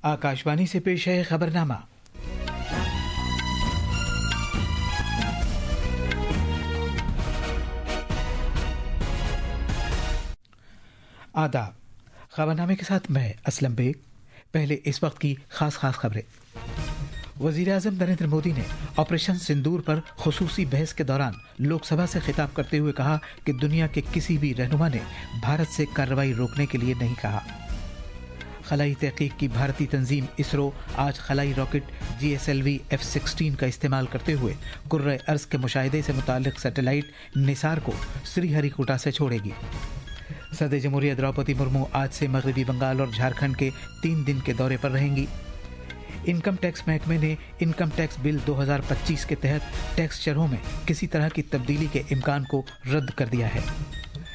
आकाशवाणी से पेश है खबरनामा। आदाब। खबरनामे के साथ मैं असलम बेग। पहले इस वक्त की खास खबरें। वजीर आजम नरेंद्र मोदी ने ऑपरेशन सिंदूर पर खुसूसी बहस के दौरान लोकसभा से खिताब करते हुए कहा कि दुनिया के किसी भी रहनुमा ने भारत से कार्रवाई रोकने के लिए नहीं कहा। खलाई तहकीक की भारतीय तंजीम इसरो आज खलाई रॉकेट GSLV F-16 का इस्तेमाल करते हुए कुर्रे अर्ज के मुशाहिदे से मुताल्लिक सैटेलाइट निसार को श्रीहरिकोटा से छोड़ेगी। सदर जमहूरिया द्रौपदी मुर्मू आज से मगरबी बंगाल और झारखंड के 3 दिन के दौरे पर रहेंगी। इनकम टैक्स महकमे ने इनकम टैक्स बिल 2025 के तहत टैक्स शरहों में किसी तरह की तब्दीली के इम्कान को रद्द कर दिया है।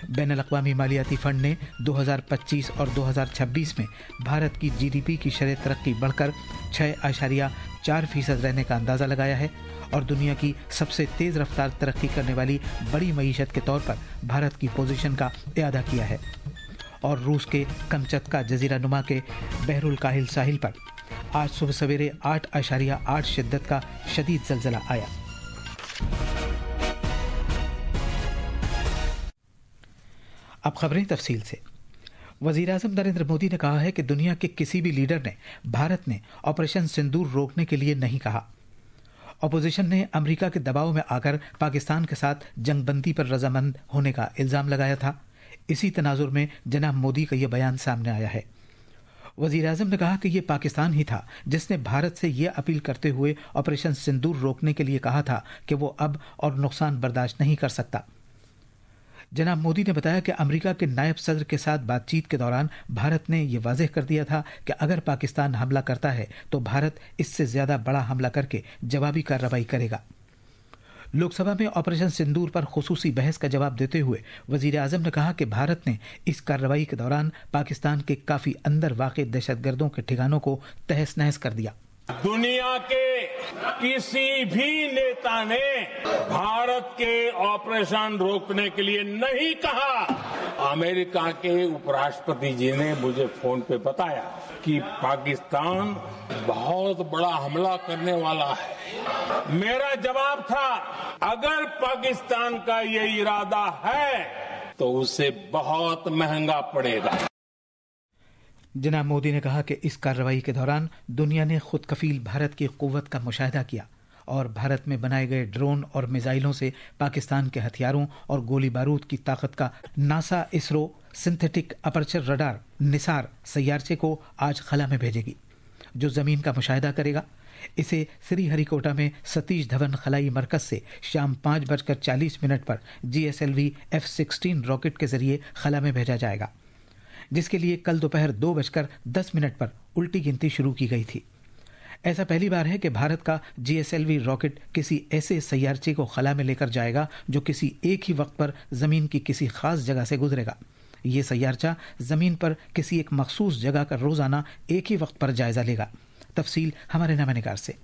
बैनुल-अक़वामी मालियाती फंड ने 2025 और 2026 में भारत की GDP की शरह तरक्की बढ़कर 6.4% रहने का अंदाज़ा लगाया है और दुनिया की सबसे तेज़ रफ्तार तरक्की करने वाली बड़ी मईशत के तौर पर भारत की पोजीशन का इआदा किया है। और रूस के कमचत्का जजीरा नुमा के बहरुल काहिल साहिल पर आज सुबह सवेरे 8.8 शिद्दत का शदीद ज़लज़ला आया। अब खबरें तफसील से। वज़ीर आज़म नरेंद्र मोदी ने कहा है कि दुनिया के किसी भी लीडर ने भारत ने ऑपरेशन सिंदूर रोकने के लिए नहीं कहा। अपोजिशन ने अमेरिका के दबाव में आकर पाकिस्तान के साथ जंगबंदी पर रजामंद होने का इल्ज़ाम लगाया था। इसी तनाजुर में जनाब मोदी का यह बयान सामने आया है। वज़ीर आज़म ने कहा कि यह पाकिस्तान ही था जिसने भारत से यह अपील करते हुए ऑपरेशन सिंदूर रोकने के लिए कहा था कि वो अब और नुकसान बर्दाश्त नहीं कर सकता। जनाब मोदी ने बताया कि अमेरिका के नायब सदर के साथ बातचीत के दौरान भारत ने यह वाज़ेह कर दिया था कि अगर पाकिस्तान हमला करता है तो भारत इससे ज़्यादा बड़ा हमला करके जवाबी कार्रवाई करेगा। लोकसभा में ऑपरेशन सिंदूर पर खुसूसी बहस का जवाब देते हुए वज़ीर आज़म ने कहा कि भारत ने इस कार्रवाई के दौरान पाकिस्तान के काफ़ी अंदर वाक़े दहशतगर्दों के ठिकानों को तहस नहस कर दिया। दुनिया के किसी भी नेता ने भारत के ऑपरेशन रोकने के लिए नहीं कहा। अमेरिका के उपराष्ट्रपति जी ने मुझे फोन पे बताया कि पाकिस्तान बहुत बड़ा हमला करने वाला है। मेरा जवाब था, अगर पाकिस्तान का ये इरादा है तो उसे बहुत महंगा पड़ेगा। जनाब मोदी ने कहा कि इस कार्रवाई के दौरान दुनिया ने खुद कफील भारत की कुव्वत का मुशाहिदा किया और भारत में बनाए गए ड्रोन और मिसाइलों से पाकिस्तान के हथियारों और गोली बारूद की ताकत का NASA ISRO synthetic aperture radar NISAR सैयारचे को आज खला में भेजेगी, जो ज़मीन का मुशाहिदा करेगा। इसे श्रीहरिकोटा में सतीश धवन खलाई मरकज से शाम 5:40 पर GSLV F-16 रॉकेट के जरिए खला में भेजा जाएगा, जिसके लिए कल दोपहर 2:10 पर उल्टी गिनती शुरू की गई थी। ऐसा पहली बार है कि भारत का GSLV रॉकेट किसी ऐसे सैयारचे को खला में लेकर जाएगा जो किसी एक ही वक्त पर ज़मीन की किसी खास जगह से गुजरेगा। ये सैयारचा ज़मीन पर किसी एक मखसूस जगह का रोज़ाना एक ही वक्त पर जायज़ा लेगा। तफसील हमारे नमानिगार से।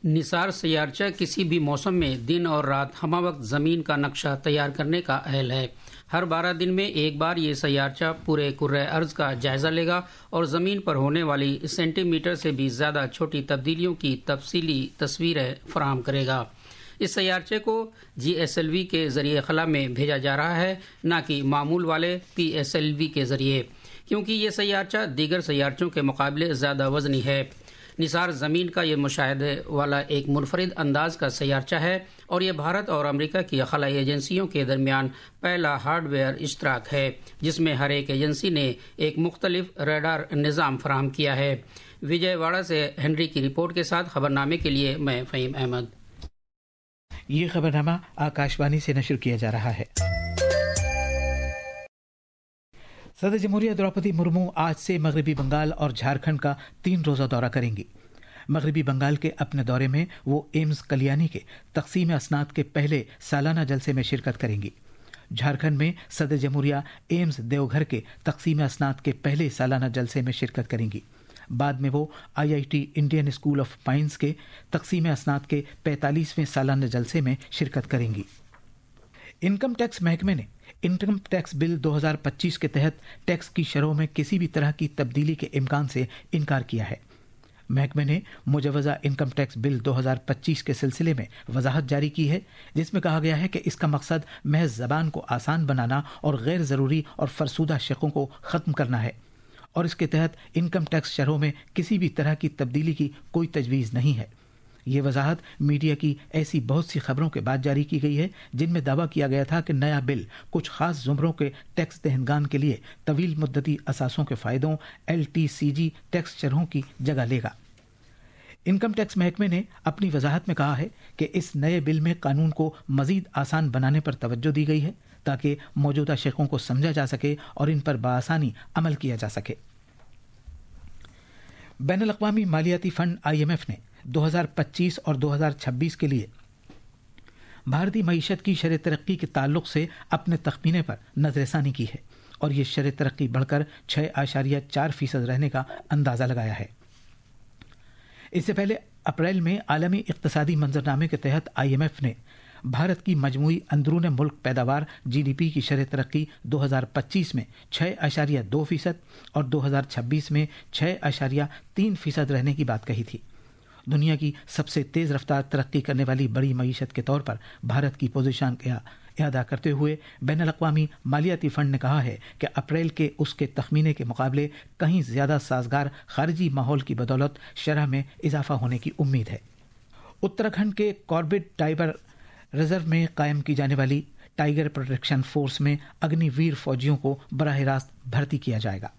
निसार सैयारचा किसी भी मौसम में दिन और रात हमा वक्त ज़मीन का नक्शा तैयार करने का अहल है। हर 12 दिन में एक बार ये सैयारचा पूरे कुर्रे अर्ज का जायज़ा लेगा और ज़मीन पर होने वाली सेंटीमीटर से भी ज़्यादा छोटी तब्दीलियों की तफसीली तस्वीरें फराहम करेगा। इस सैयारचे को GSLV के ज़रिए खला में भेजा जा रहा है, न कि मामूल वाले PSLV के ज़रिए, क्योंकि ये सैयारचा दीगर सैयारचों के मुकाबले ज़्यादा वज़नी है। निसार ज़मीन का ये मुशाहिदे वाला एक मुनफरिद अंदाज का सैयारचा है और ये भारत और अमेरिका की खलाई एजेंसियों के दरमियान पहला हार्डवेयर इश्तराक है, जिसमें हर एक एजेंसी ने एक मुख्तलिफ रडार निज़ाम फराहम किया है। विजयवाड़ा से हेनरी की रिपोर्ट के साथ खबरनामे के लिए मैं फ़हीम अहमद। ये खबरनामा आकाशवाणी से नशर किया जा रहा है। सदर जमहूरिया द्रौपदी मुर्मू आज से मगरबी बंगाल और झारखंड का 3 रोज़ा दौरा करेंगी। मगरबी बंगाल के अपने दौरे में वो एम्स कल्याणी के तकसीम असनाद के पहले सालाना जलसे में शिरकत करेंगी। झारखंड में सदर जमहूरिया एम्स देवघर के तकसीम असनाद के पहले सालाना जलसे में शिरकत करेंगी। बाद में वो IIT Indian school of mines के तकसीम असनाद के 45वें सालाना जलसे में शिरकत करेंगी। इनकम टैक्स महकमे ने इनकम टैक्स बिल 2025 के तहत टैक्स की शरहों में किसी भी तरह की तब्दीली के इम्कान से इनकार किया है। महकमे ने मुजवजा इनकम टैक्स बिल 2025 के सिलसिले में वजाहत जारी की है, जिसमें कहा गया है कि इसका मकसद महज ज़बान को आसान बनाना और गैर ज़रूरी और फरसूदा शकों को ख़त्म करना है, और इसके तहत इनकम टैक्स शरहों में किसी भी तरह की तब्दीली की कोई तजवीज़ नहीं है। ये वजाहत मीडिया की ऐसी बहुत सी खबरों के बाद जारी की गई है जिनमें दावा किया गया था कि नया बिल कुछ खास ज़ुमरों के टैक्स दहनगान के लिए तवील मुद्दती असासों के फ़ायदों LTCG टैक्स शरहों की जगह लेगा। इनकम टैक्स महकमे ने अपनी वजाहत में कहा है कि इस नए बिल में कानून को मज़ीद आसान बनाने पर तवज्जो दी गई है ताकि मौजूदा शकों को समझा जा सके और इन पर बआसानी अमल किया जा सके। बैनुल अक़वामी मालियाती फ़ंड IMF ने 2025 और 2026 के लिए भारतीय मईशत की शरह तरक्की के ताल्लुक से अपने तखमीने पर नज़रसानी की है और ये शरह तरक्की बढ़कर 6.4% रहने का अंदाज़ा लगाया है। इससे पहले अप्रैल में आलमी इक़्तिसादी मंजरनामे के तहत IMF ने भारत की मजमूई अंदरून मुल्क पैदावार GDP की शरह तरक्की 2025 में 6.2% और 2026 में 6.3% रहने की बात कही थी। दुनिया की सबसे तेज़ रफ्तार तरक्की करने वाली बड़ी मईशत के तौर पर भारत की पोजीशन का इयादा करते हुए बैनुल अक़वामी मालियाती फ़ंड ने कहा है कि अप्रैल के उसके तखमीने के मुकाबले कहीं ज़्यादा साजगार खारिजी माहौल की बदौलत शरह में इजाफा होने की उम्मीद है। उत्तराखंड के कॉर्बेट टाइगर रिजर्व में कायम की जाने वाली टाइगर प्रोटेक्शन फोर्स में अग्निवीर फौजियों को बराह रास्त भर्ती किया जाएगा।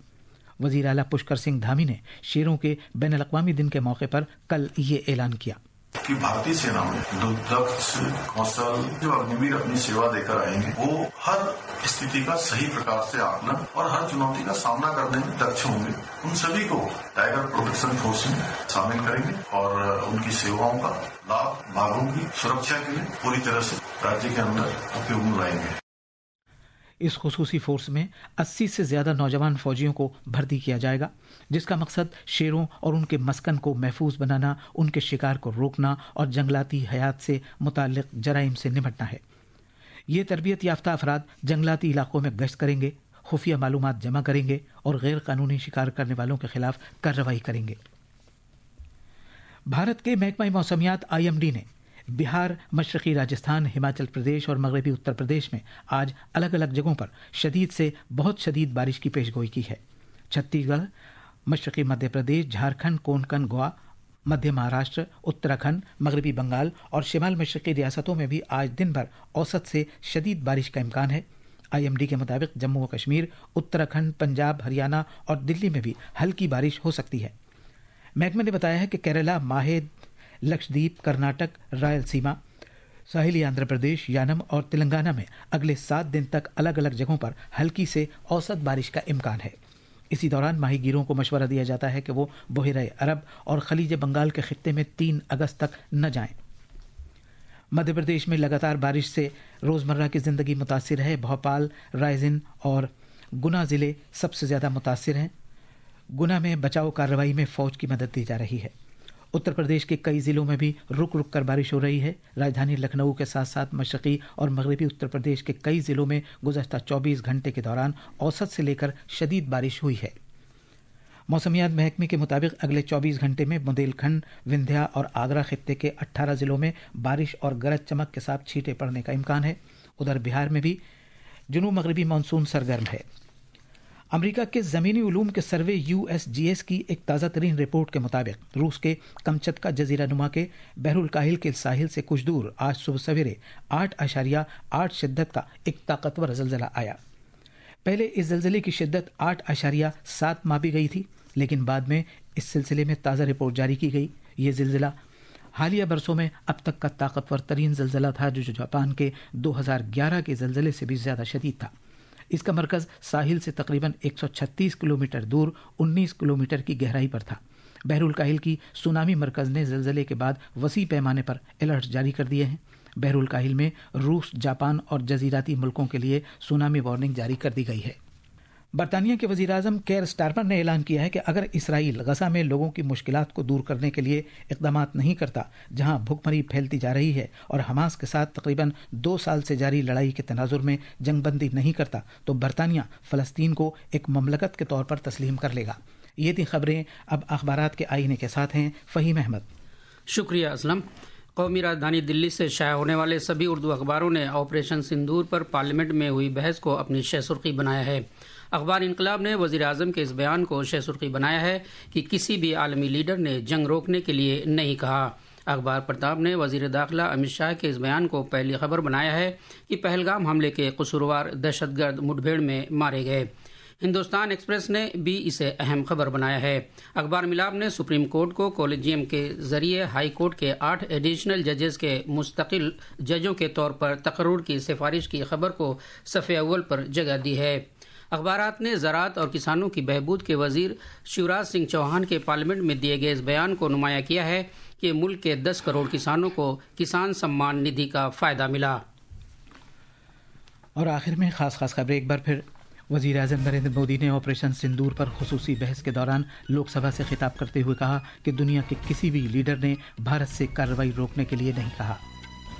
वज़ीर आला पुष्कर सिंह धामी ने शेरों के बैनुल अक़वामी दिन के मौके पर कल ये ऐलान किया कि भारतीय सेना में दुर्दक्ष कौशल जो अग्निवीर अपनी सेवा देकर आएंगे वो हर स्थिति का सही प्रकार से आकलन और हर चुनौती का सामना करने में दक्ष होंगे। उन सभी को टाइगर प्रोटेक्शन फोर्स में शामिल करेंगे और उनकी सेवाओं का लाभ बाघों की सुरक्षा के लिए पूरी तरह से राज्य के अंदर उपयोग में लाएंगे। इस खुसूसी फोर्स में 80 से ज़्यादा नौजवान फौजियों को भर्ती किया जाएगा, जिसका मकसद शेरों और उनके मस्कन को महफूज बनाना, उनके शिकार को रोकना और जंगलाती हयात से मुताल्लिक जराइम से निपटना है। ये तरबियत याफ्ता अफराद जंगलाती इलाकों में गश्त करेंगे, खुफिया मालूमात जमा करेंगे और गैर कानूनी शिकार करने वालों के खिलाफ कार्रवाई करेंगे। भारत के महकमा मौसमियात IMD ने बिहार, मशरक़ी राजस्थान, हिमाचल प्रदेश और मगरबी उत्तर प्रदेश में आज अलग अलग जगहों पर शदीद से बहुत शदीद बारिश की पेशगोई की है। छत्तीसगढ़, मशरक़ी मध्य प्रदेश, झारखंड, कोंकण, गोवा, मध्य महाराष्ट्र, उत्तराखंड, मगरबी बंगाल और शिमाल मशरक़ी रियासतों में भी आज दिन भर औसत से शदीद बारिश का इम्कान है। IMD के मुताबिक जम्मू व कश्मीर, उत्तराखंड, पंजाब, हरियाणा और दिल्ली में भी हल्की बारिश हो सकती है। महकमे ने बताया है कि केरला, माहे, लक्षद्वीप, कर्नाटक, रायलसीमा, साहिली आंध्र प्रदेश, यानम और तेलंगाना में अगले 7 दिन तक अलग अलग जगहों पर हल्की से औसत बारिश का इम्कान है। इसी दौरान माहीगीरों को मशवरा दिया जाता है कि वो बहिरे अरब और खलीज बंगाल के खित्ते में 3 अगस्त तक न जाएं। मध्य प्रदेश में लगातार बारिश से रोज़मर्रा की ज़िंदगी मुतासिर है। भोपाल, रायसेन और गुना ज़िले सबसे ज़्यादा मुतासिर हैं। गुना में बचाव कार्रवाई में फ़ौज की मदद दी जा रही है। उत्तर प्रदेश के कई ज़िलों में भी रुक रुक कर बारिश हो रही है। राजधानी लखनऊ के साथ साथ मशरक़ी और मगरबी उत्तर प्रदेश के कई ज़िलों में गुज़श्ता 24 घंटे के दौरान औसत से लेकर शदीद बारिश हुई है। मौसमियात महकमे के मुताबिक अगले 24 घंटे में बुंदेलखंड, विंध्या और आगरा खित्ते के 18 ज़िलों में बारिश और गरज चमक के साथ छींटे पड़ने का इम्कान है। उधर बिहार में भी जुनूब मगरबी मानसून सरगर्म है। अमेरिका के ज़मीनी उलूम के सर्वे USGS की एक ताज़ा तरीन रिपोर्ट के मुताबिक रूस के कमचत्का जजीरा नुमा के बहरुल काहिल के साहिल से कुछ दूर आज सुबह सवेरे 8.8 शिद्दत का एक ताकतवर ज़लज़ला आया। पहले इस ज़लज़ले की शिद्दत 8.7 मापी गई थी, लेकिन बाद में इस सिलसिले में ताज़ा रिपोर्ट जारी की गई। ये ज़लज़ला हालिया बरसों में अब तक का ताकतवर तरीन ज़लज़ला था, जो जापान के 2011 के ज़लज़ले से भी ज़्यादा शदीद था। इसका मरकज़ साहिल से तकरीबन 136 किलोमीटर दूर 19 किलोमीटर की गहराई पर था। बहरुल काहिल की सुनामी मरकज़ ने ज़लज़ले के बाद वसी पैमाने पर अलर्ट जारी कर दिए हैं। बहरुल काहिल में रूस, जापान और जज़ीराती मुल्कों के लिए सुनामी वार्निंग जारी कर दी गई है। برطانیہ کے وزیر اعظم کیئر سٹارمر نے اعلان کیا ہے کہ اگر اسرائیل غزہ میں لوگوں کی مشکلات کو دور کرنے کے لیے اقدامات نہیں کرتا، جہاں بھوک مری پھیلتی جا رہی ہے، اور حماس کے ساتھ تقریباً 2 سال سے جاری لڑائی کے تناظر میں جنگ بندی نہیں کرتا، تو برطانیہ فلسطین کو ایک مملکت کے طور پر تسلیم کر لے گا۔ یہ تھی خبریں۔ اب اخبارات کے آئینے کے ساتھ ہیں فہیم احمد۔ شکریہ اسلم۔ قومی راجدھانی دلی سے شائع ہونے والے سبھی اردو اخباروں نے آپریشن سندور پر پارلیمنٹ میں ہوئی بحث کو اپنی شہ سرخی بنایا ہے۔ اخبار انقلاب نے وزیر اعظم کے اس بیان کو شہ سرخی بنایا ہے کہ کسی بھی عالمی لیڈر نے جنگ روکنے کے لیے نہیں کہا۔ اخبار پرتاپ نے وزیر داخلہ امت شاہ کے اس بیان کو پہلی خبر بنایا ہے کہ پہلگام حملے کے قصوروار دہشت گرد مڈبھیڑ میں مارے گئے۔ ہندوستان ایکسپریس نے بھی اسے اہم خبر بنایا ہے۔ اخبار ملاب نے سپریم کورٹ کو کولیجیم کے ذریعے ہائی کورٹ کے 8 ایڈیشنل ججز کے مستقل ججوں کے طور پر تقرر کی سفارش کی خبر کو صفحے اول پر جگہ دی ہے۔ اخبارات نے زراعت اور کسانوں کی بہبود کے وزیر شیوراج سنگھ چوہان کے پارلیمنٹ میں دیے گئے اس بیان کو نمایاں کیا ہے کہ ملک کے 10 کروڑ کسانوں کو کسان سمان ندھی کا فائدہ ملا۔ اور آخر میں خاص خبریں ایک بار پھر۔ وزیر اعظم نریندر مودی نے آپریشن سندور پر خصوصی بحث کے دوران لوک سبھا سے خطاب کرتے ہوئے کہا کہ دنیا کے کسی بھی لیڈر نے بھارت سے کارروائی روکنے کے لیے نہیں کہا۔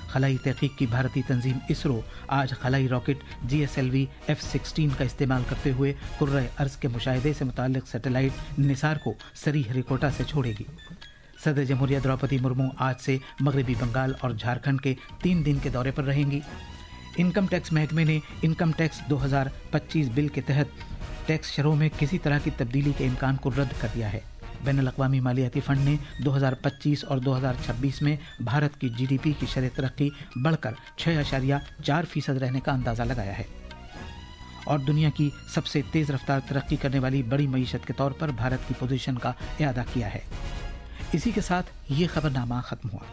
خلائی تحقیق کی بھارتی تنظیم اسرو آج خلائی راکٹ GSLV F-16 کا استعمال کرتے ہوئے کرۂ ارض کے مشاہدے سے متعلق سیٹلائٹ نثار کو سری ہریکوٹا سے چھوڑے گی۔ صدر جمہوریہ دروپدی مرمو آج سے مغربی بنگال اور جھارکھنڈ کے 3 دن کے دورے پر رہیں گی۔ انکم ٹیکس محکمے نے انکم ٹیکس 2025 بل کے تحت ٹیکس شرحوں میں کسی طرح کی تبدیلی کے امکان کو رد کر دیا ہے۔ بین الاقوامی مالیاتی فنڈ نے 2025 اور 2026 میں بھارت کی GDP کی شرح ترقی بڑھ کر 6.4% رہنے کا اندازہ لگایا ہے، اور دنیا کی سب سے تیز رفتار ترقی کرنے والی بڑی معیشت کے طور پر بھارت کی پوزیشن کا اعادہ کیا ہے۔ اسی کے ساتھ یہ خبرنامہ ختم ہوا۔